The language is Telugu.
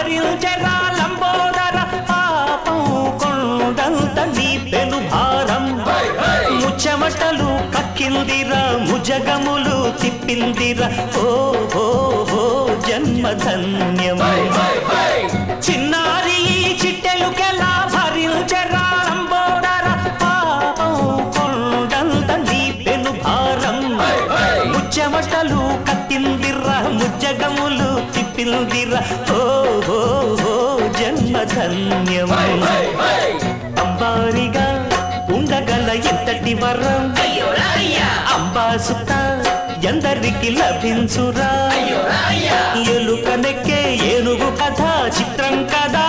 భరించరా లంబోదర పాపం కొండంత నీ పెను భారం ముచ్చమటలు కక్కిందిరా ముజగములు తిప్పిందిరా ఓ ఓ ఓ జన్మధన్యమై చిన్నారి చిట్టెలుకెలా భరించరా లంబోదర పాపం కొండంత నీ పెను భారం ముచ్చమటలు కక్కిందిరా ముజగములు తిప్పిందిరా ఓ ఓ ఓ జన్మధన్యమై అంబారిగా ఉండగల ఎంతటి వరం అంబాసుత ఎందరికి లభించురా ఎలుకనెక్కే ఏనుగు కథ చిత్రం కదా